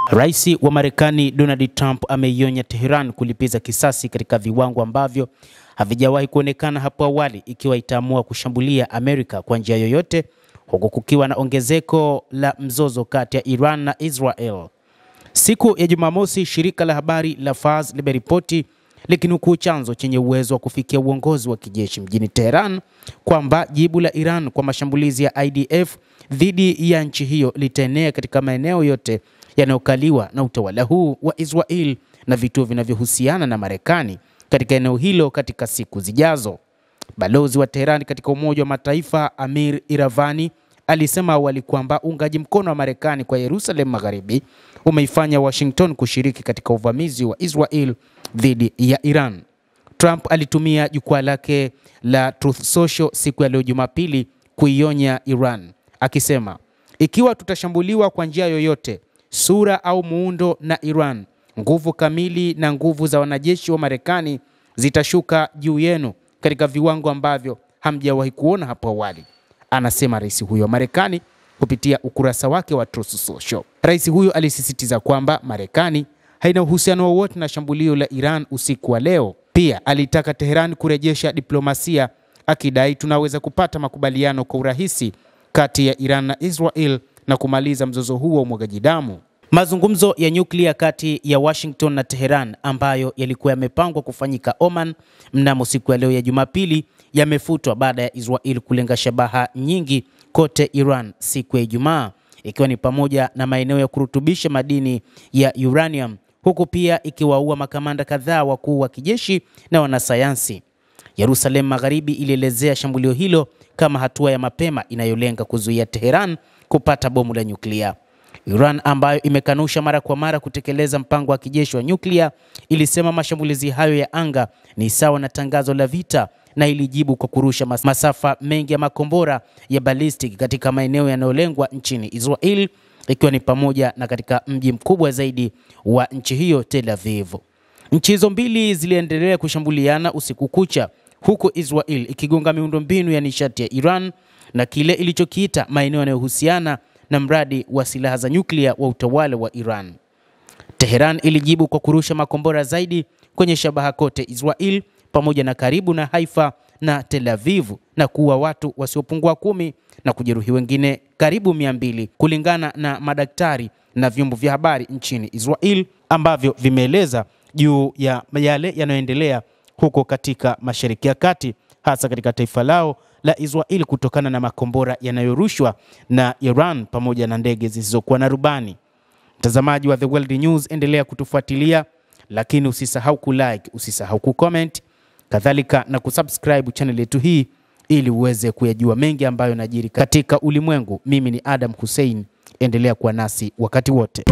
Rais wa Marekani Donald Trump ameionya Tehran kulipiza kisasi katika viwango ambavyo havijawahi kuonekana hapo awali ikiwa itaamua kushambulia Amerika kwa njia yoyote, huku kukiwa na ongezeko la mzozo kati ya Iran na Israel. Siku ya Jumamosi, shirika la habari la Fars limeripoti likinukuu chanzo chenye uwezo wa kufikia uongozi wa kijeshi mjini Tehran kwamba jibu la Iran kwa mashambulizi ya IDF dhidi ya nchi hiyo litaenea katika maeneo yote yanayokaliwa na utawala huu wa Israel na vituo vinavyohusiana na Marekani katika eneo hilo katika siku zijazo. Balozi wa Tehran katika Umoja wa Mataifa Amir Iravani alisema awali kwamba uungaji mkono wa Marekani kwa Yerusalemu Magharibi umeifanya Washington kushiriki katika uvamizi wa Israel dhidi ya Iran. Trump alitumia jukwaa lake la Truth Social siku ya leo Jumapili kuionya Iran, akisema, ikiwa tutashambuliwa kwa njia yoyote, sura au muundo na Iran, nguvu kamili na nguvu za wanajeshi wa Marekani zitashuka juu yenu katika viwango ambavyo hamjawahi kuona hapo awali, anasema rais huyo wa Marekani kupitia ukurasa wake wa Truth Social. Rais huyo alisisitiza kwamba Marekani haina uhusiano wowote na shambulio la Iran usiku wa leo. Pia alitaka Tehran kurejesha diplomasia, akidai tunaweza kupata makubaliano kwa urahisi kati ya Iran na Israel na kumaliza mzozo huo wa umwagaji damu. Mazungumzo ya nyuklia kati ya Washington na Tehran ambayo yalikuwa yamepangwa kufanyika Oman mnamo siku ya leo ya Jumapili yamefutwa baada ya Israel kulenga shabaha nyingi kote Iran siku ya Ijumaa, ikiwa ni pamoja na maeneo ya kurutubisha madini ya uranium, huku pia ikiwaua makamanda kadhaa wakuu wa kijeshi na wanasayansi. Yerusalemu Magharibi ilielezea shambulio hilo kama hatua ya mapema inayolenga kuzuia Tehran kupata bomu la nyuklia. Iran, ambayo imekanusha mara kwa mara kutekeleza mpango wa kijeshi wa nyuklia, ilisema mashambulizi hayo ya anga ni sawa na tangazo la vita na ilijibu kwa kurusha masafa mengi ya makombora ya ballistic katika maeneo yanayolengwa nchini Israel, ikiwa ni pamoja na katika mji mkubwa zaidi wa nchi hiyo, Tel Aviv. Nchi hizo mbili ziliendelea kushambuliana usiku kucha, huku Israel ikigonga miundombinu ya nishati ya Iran na kile ilichokiita maeneo yanayohusiana na mradi wa silaha za nyuklia wa utawala wa Iran. Tehran ilijibu kwa kurusha makombora zaidi kwenye shabaha kote Israel pamoja na karibu na Haifa na Tel Aviv na kuua watu wasiopungua 10 na kujeruhi wengine karibu 200, kulingana na madaktari na vyombo vya habari nchini Israel ambavyo vimeeleza juu ya yale yanayoendelea huko katika Mashariki ya Kati, hasa katika taifa lao la Israel kutokana na makombora yanayorushwa na Iran pamoja na ndege zisizokuwa na rubani. Mtazamaji wa The World News, endelea kutufuatilia, lakini usisahau kulike, usisahau kucomment, kadhalika na kusubscribe channel yetu hii ili uweze kuyajua mengi ambayo yanajiri katika ulimwengu. Mimi ni Adam Hussein, endelea kuwa nasi wakati wote.